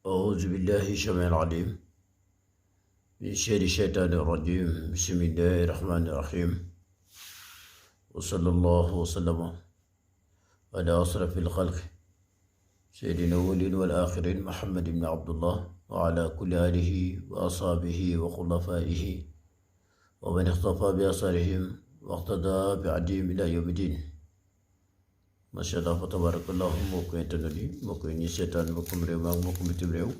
أعوذ بالله السميع العليم من شر الشيطان الرجيم. بسم الله الرحمن الرحيم، وصلى الله وسلم على أشرف الخلق سيدنا الأولين والآخرين محمد بن عبد الله وعلى كل آله وأصحابه وخلفائه ومن اختفى بأثرهم واقتدى بعديهم إلى يوم الدين. macha allah fa tabarakallahu mbokk internet yi mbokk yi ñuy seetaan mbokkum réew maa mbokkum bitim réew,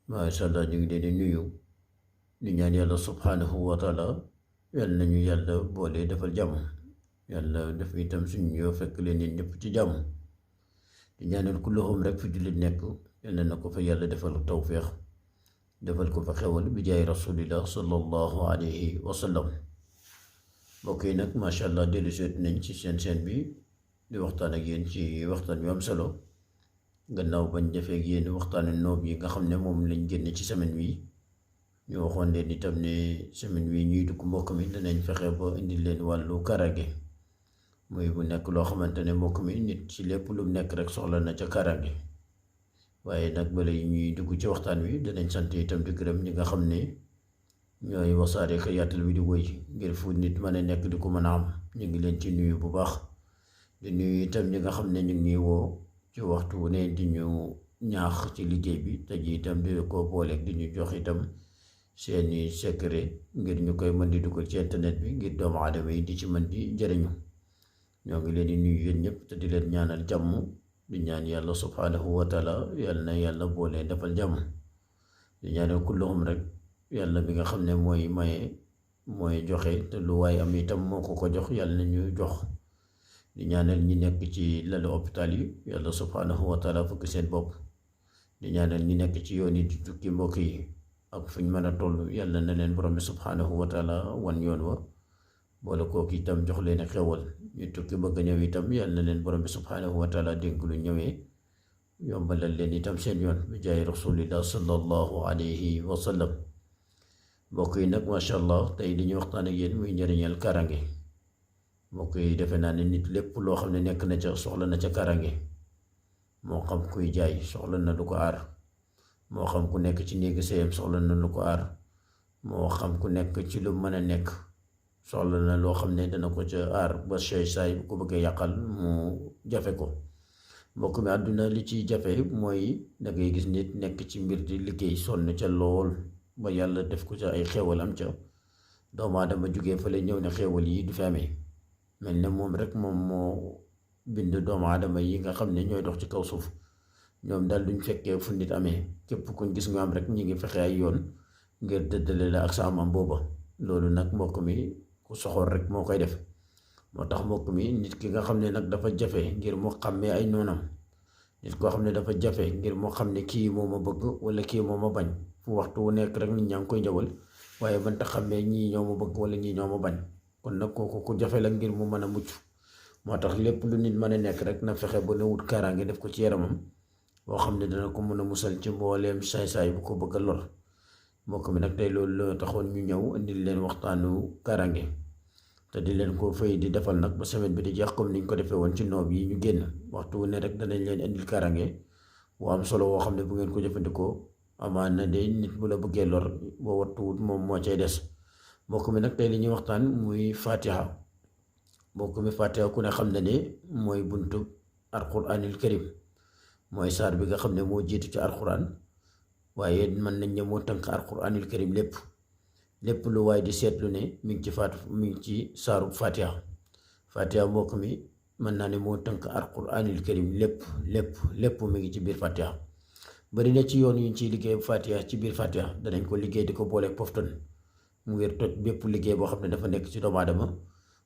macha allah ñu ngi leen di nuyu di ñaan yàlla subhanahu wa taala yàlla nañu yàlla boole defal jàmm, yàlla def itam suñu yoo fekk leen yéen ñëpp ci jàmm. di ñaanal kulluhum rek fi jullit nekk yàlla na ko fa yàlla defal tawféex, defal ko fa xewal bi jaay rasulillah sallallahu alayhi wa sallam. mbokk yi nag macha allah dellu seet nañ ci seen bi di waxtaan ak yéen ci waxtaan yu am solo gannaaw bañ defee ak yéen waxtaanu noob yi nga xam ne moom lañ génne ci semaine wi. ñu waxoon leen itam ne semaine wi ñuy dugg mbokk mi danañ fexe ba indi leen wàllu kaaraange, muy bu nekk loo xamante ne mbokk mi nit ci lépp lu nekk rek soxla na ca kaaraange. waaye nag bala ñuy dugg ci waxtaan wi danañ sant itam di gërëm ñi nga xam ne ñooy wasaare ko yaatal wi di woy ngir fu nit mën a nekk di ko mën a am. ñu ngi leen ci nuyu bu baax, di nuyu itam ñi nga xam ne ñu ngi woo ci waxtu wu ne di ñu ñaax ci liggéey bi te ji itam di ko booleeg di ñu jox itam seeni secret ngir ñu koy mën di dugal ci internet bi ngir doomu aadama yi di ci mën di jëriñu. ñoo ngi leen di nuyu yéen ñëpp te di leen ñaanal jàmm, di ñaan yàlla subhanahu wa taala yàlla na yàlla boole defal jàmm. di ñaanal kulluhum rek yàlla bi nga xam ne mooy maye mooy joxe te lu waay am itam moo ko jox yàlla na ñu jox. di ñaanal ñi nekk ci lalu hôpital yi yàlla subhanahu wa taala fukk seen bopp. di ñaanal ñi nekk ci yoon yi di tukki mbokk yi ak fu ñu mën a toll yàlla na leen borom bi subhanahu wa taala wan yoon wa boole kooku itam jox leen xewal. ñu tukki bëgg ñëw itam yàlla na leen borom bi subhanahu wa taala dénk lu ñëwee yombalal leen itam seen yoon bi jaay rasulillah sallallahu alayhi wa sallam. mbokk yi nag macha allah tey li ñuy waxtaan ak yéen muy njëriñal kaaraange. mbokk yi defe naa ne nit lépp loo xam ne nekk na ca soxla na ca kaaraange, moo xam kuy jaay soxla na lu ko aar, moo xam ku nekk ci néegi sëyam soxla na lu ko aar, moo xam ku nekk ci lu mën a nekk soxla na loo xam ne dana ko ca aar ba saay bu ko bëggee yàqal mu jafe ko. mbokk mi àdduna li ci jafe mooy da ngay gis nit nekk ci mbir di liggéey sonn ca lool ba yàlla def ko ca ay xéewal am ca, doomu aadama jógee fële ñëw ne xéewal yi du fi amee, mel ne moom rek moom moo bind doomu aadama yi nga xam ne ñooy dox ci kaw suuf. ñoom daal duñ fekkee fu nit amee, képp kuñ gis nga am rek ñi ngi fexe ay yoon ngir dëddale la ak sa am booba. loolu nag mbokk mi ku soxor rek moo koy def. moo tax mbokk mi nit ki nga xam ne nag dafa jafe ngir mu xàmmee ay noonam, nit koo xam ne dafa jafe ngir mu xam ne kii moo ma bëgg wala kii moo ma bañ. fu waxtu wu nekk rek nit ñaa ngi koy njawal waaye banta xàmmee ñii ñoo ma bëgg wala ñii ñoo ma bañ. kon nag kooku ku jafe la ngir mu mën a mucc. moo tax lépp lu nit mën a nekk rek na fexe ba na wut kaaraange def ko ci yaramam boo xam ne dana ko mën a musal ci mbooleem saay-saay bu ko bëgg a lor. mbokk mi nag tey loolu la taxoon ñu ñëw indil leen waxtaanu kaaraange te di leen ko fay di defal nag ba semaine bi di jeex comme niñ ko defee woon ci noob yi ñu génn. waxtu wu ne rek danañ leen indil kaaraange bu am solo woo xam ne bu ngeen ko jëfandikoo amaan na de nit bu la bëggee lor boo wattuwut moom moo cay des. mbokk mi nag tey li ñuy waxtaan muy fatiha. mbokk mi fatiha ku ne xam na ne mooy buntu alquranil karim, mooy saar bi nga xam ne moo jiitu ci alquran, waaye mën nañ ne moo tënk alquranil karim lépp lu waaye di seetlu ne mi ngi ci saaru fatiha. fatiha mbokk mi mën naa ne moo tënk alquranil karim lépp mi ngi ci biir fatiha. bari na ci yoon yu ñu ciy liggéey fatiha ci biir fatiha danañ ko liggéey di ko booleeg poftan mu ngir toj bépp liggéey boo xam ne dafa nekk ci doomu aadama.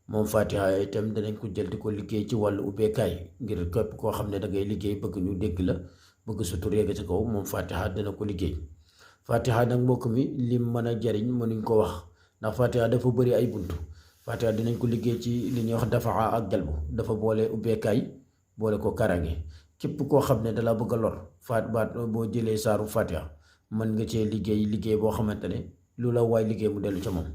moom fatiha itam danañ ko jël di ko liggéey ci wàllu ubbeekaay ngir képp koo xam ne da ngay liggéey bëgg ñu dégg la bëgg sa tur yegg ci kaw, moom fatiha dana ko liggéey. fatiha nag mbokk mi lim mën a jariñ mënuñ ko wax ndax fatiha dafa bëri ay buntu. fatiha dinañ ko liggéey ci li ñuy wax dafaa ak jalbu, dafa boole ubbeekaay boole ko karange. képp koo xam ne dala bëgg a lor boo jëlee saaru fatiha mën nga cee liggéey boo xamante ne lu la waay liggéey mu dellu ca moom.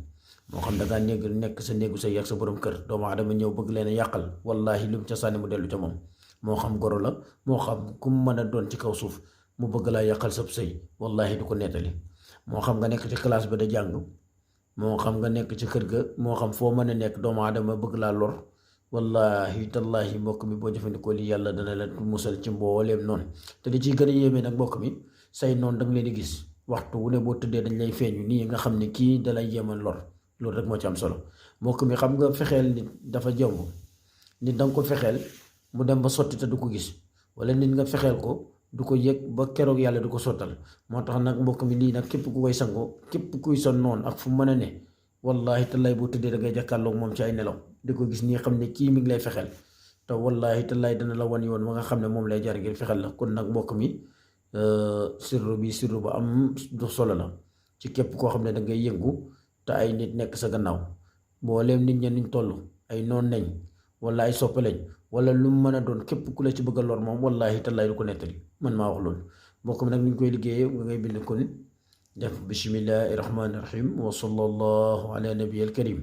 moo xam da ngaa nekk sa néegu sa yàgg sa borom kër doomu aadama ñëw bëgg leen a yàqal, wallahi lu mu ca sànni mu dellu ca moom. moo xam goro la moo xam ku mu mën a doon ci kaw suuf mu bëgg laa yàqal sab sëy wallahi du ko nettali. moo xam nga nekk ci classe ba da jàng, moo xam nga nekk ci kër ga, moo xam foo mën a nekk doomu aadama bëgg laa lor, wallahi tallahi mbokk mi boo jëfandikoo li yàlla dana la musal ci mbooleem noonu. te li ciy gën a yéeme nag mbokk mi, say noonu danga leen di gis waxtu wu ne boo tëddee dañ lay feeñu nii nga xam ne kii dalay jéemal lor. loolu rek moo ci am solo. mbokk mi xam nga fexeel nit dafa jomb. nit danga ko fexeel mu dem ba sotti te du ko gis, wala nit nga fexeel ko du ko yëg ba keroog yàlla du ko sottal. moo tax nag mbokk mi lii nag képp ku koy sangoo, képp kuy son noonu ak fu mën a ne, wallahi tallaay boo tëddee da ngay jàkkaarloog moom ci ay nelaw di ko gis nii xam ne kii mi ngi lay fexeel. te wallahi tallaay dana la wan yoon wa nga xam ne moom lay jar ngir fexeel la. kon nag mbokk mi sirru ba am du solo la ci képp koo xam ne da ngay yëngu te ay nit nekk sa gannaaw. mbooleem nit ña niñ toll ay noon nañ wala ay soppe lañ wala lu mu mën a doon, képp ku la ci bëgg a lor moom wallahi tallaay du ko nettali. man maa wax loolu. mbokk mi nag ni ñu koy liggéeyee nga ngay bind kon def bismillahi rahmani rahim wa sallallahu ala nabiyil karim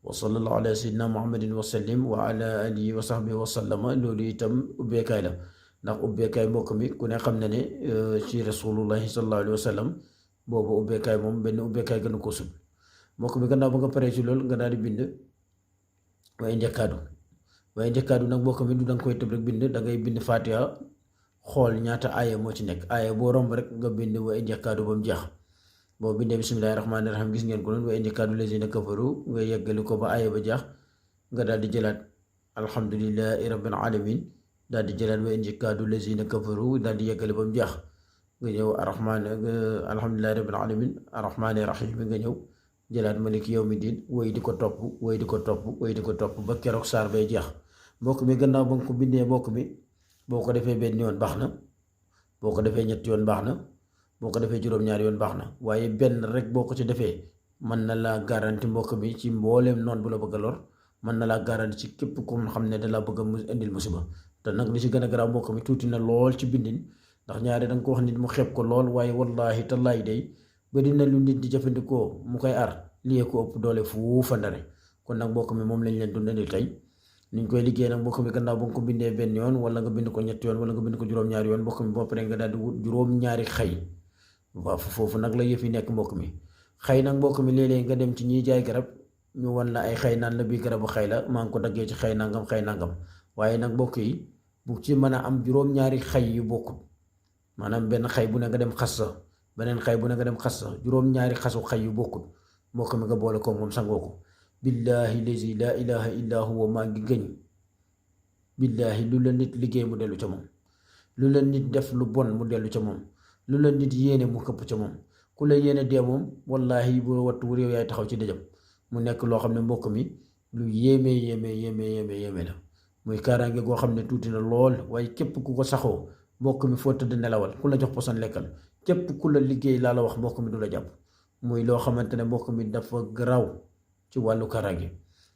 wa sallallahu ala sayyidina muhammadin wa sallim wa ala alihi wa sahbihi wa sallama. loolu itam ubbeekaay la, ndax ubbeekaay mbokk mi ku ne xam na ne ci rasulullahi sallallahu alayhi wa sallam boobu ubbeekaay moom benn ubbeekaay gën a ko sut. mbokk mi gannaaw ba nga paree ci loolu nga daal di bind waaye njëkkaadu. waaye njëkkaadu nag mbokk mi du danga koy tëb rek bind, dangay bind Fatiha xool ñaata aaya moo ci nekk. aaya boo romb rek nga bind waaye njëkkaadu ba mu jeex. boo bindee bismillahi rahmaani rahim gis ngeen ko noonu waaye njëkkaadu lazina kafaru nga yeggali ko ba aaya ba jeex. nga daal di jëlaat alhamdulillahi rabbil alamin daal di jëlaat waaye njëkkaadu lazina kafaru daal di yeggali ba mu jeex. nga ñëw alhamdulillahi rabbil alamin arrahmaani rahim nga ñëw jëlaat maliki yawmi diin woy di ko topp woy di ko topp woy di ko topp ba keroog saar bay jeex. mbokk mi gannaaw ba nga ko bindee mbokk mi boo ko defee benn yoon baax na, boo ko defee ñetti yoon baax na, boo ko defee juróom-ñaari yoon baax na, waaye benn rek boo ko ci defee mën na laa garanti mbokk mi ci mbooleem noon bu la bëgg a lor, mën na laa garanti ci képp ku xam ne da la bëgg a indil musiba. te nag li ci gën a garaaw mbokk mi tuuti na lool ci bindin, ndax ñaari danga ko wax nit mu xeeb ko lool, waaye wallahi tallaay day bari na lu nit di jëfandikoo mu koy ar lii ko ëpp doole fuufa ndare. kon nag mbokk mi moom lañ leen dundal tey niñ koy liggéey nag mbokk mi gannaaw ba nga ko bindee benn yoon wala nga bind ko ñetti yoon wala nga bind ko juróom-ñaari yoon mbokk mi boo paree nga daal di wut juróom-ñaari xëy. waaw foofu nag la yëf yi nekk mbokk mi. xëy nag mbokk mi léeg-léeg nga dem ci ñiy jaay garab ñu wan la ay xëy naan la bii garabu xëy la maa ngi ko daggee ci xëy nangam. waaye nag mbokk yi bu ci mën a am juróom-ñaari xëy yu bokkut, maanaam benn xëy bu ne nga dem xas sa, beneen xëy bu ne nga dem xas sa, juróom-ñaari xasu xëy yu bokkut mbokk mi nga boole ko moom sangoo ko. billahi lazi la ilaha illa huwa maa ngi gëñ billahi lu la nit liggéey mu dellu ca moom, lu la nit def lu bon mu dellu ca moom, lu la nit yéene mu këpp ca moom. ku la yéene dee moom wallahi bu wattu wu réew yaay taxaw ci dëjëm. mu nekk loo xam ne mbokk mi lu yéeme la. muy kaaraange goo xam ne tuuti na lool, waaye képp ku ko saxoo mbokk mi foo tëdd nelawal, ku la jox poson lekkal, képp ku la liggéey laa la wax mbokk mi du la jàpp. muy loo xamante ne mbokk mi dafa garaaw ci wàllu kaaraange.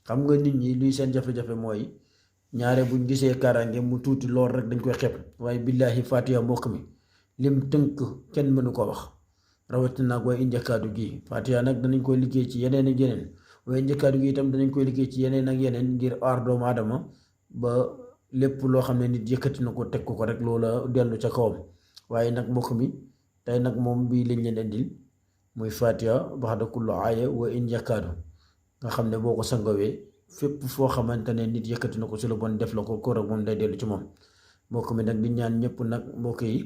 xam nga nit ñi luy seen jafe-jafe mooy ñaare buñ gisee kaaraange mu tuuti lool rek dañ koy xeeb, waaye billaahi Fatiha mbokk mi lim tënk kenn mënu ko wax. rawatina nag waaye njëkkaadu gi Fatiha nag danañ koy liggéey ci yeneen ak yeneen, waaye njëkkaadu gi itam danañ koy liggéey ci yeneen ak yeneen ngir aar doomu aadama ba lépp loo xam ne nit yëkkati na ko teg ko rek loola dellu ca kawam. waaye nag mbokk mi tey nag moom bii lañ leen indil muy Fatiha baxda kullu aaya wa in njëkkaadu nga xam ne boo ko sangawee fépp foo xamante ne nit yëkkati na ko ci lu bon def la ko rek moom day dellu ci moom. mbokk mi nag di ñaan ñëpp nag mbokk yi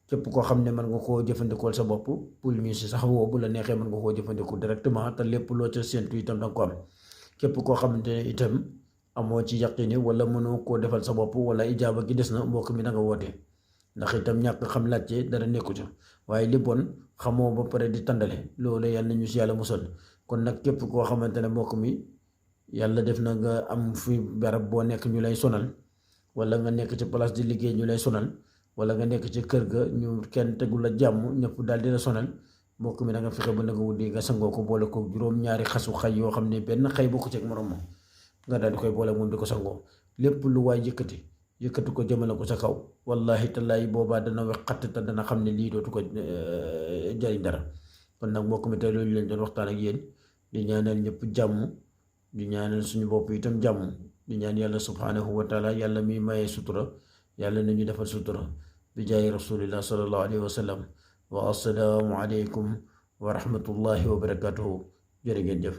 képp koo xam ne mën nga koo jëfandikool sa bopp pour ñu si sax woo bu la neexee mën nga koo jëfandikoo directement te lépp loo ca séentu itam danga ko am. képp koo xamante ne itam amoo ci yaqini wala mënoo koo defal sa bopp wala ijaaba gi des na mbokk mi da nga woote, ndax itam ñàkk xam laajte dara nekku ca. waaye li bon xamoo ba pare di tàndale loolu yàlla nañu si yàlla musal. kon nag képp koo xamante ne mbokk mi yàlla def na nga am fi barab boo nekk ñu lay sonal, wala nga nekk ci place di liggéey ñu lay sonal, wala nga nekk ci kër ga ñu kenn tegul la jàmm ñëpp daal di la sonal, mbokk mi da nga fexe ba nga wuddi nga sangoo ko boole ko juróom-ñaari xasu xay yoo xam ne benn xay bokku ci ak morom ma nga daal di koy boole moom di ko sangoo. lépp lu waay yëkkati ko jëmale ko sa kaw wallahi tallaay boobaa dana wax xatt te dana xam ne lii dootu ko jariñ dara. kon nag mbokk mi tey loolu leen doon waxtaan ak yéen, di ñaanal ñëpp jàmm, di ñaanal suñu bopp itam jàmm, di ñaan yàlla subhanahu wa taala yàlla mi mayee sutura yàlla nañu defal sutura. bi jaayi rasulillah sallallahu alayhi wa sallam wa assalaamu aleykum wa rahmatullahi wa barakatuhu jërë ngeen jëf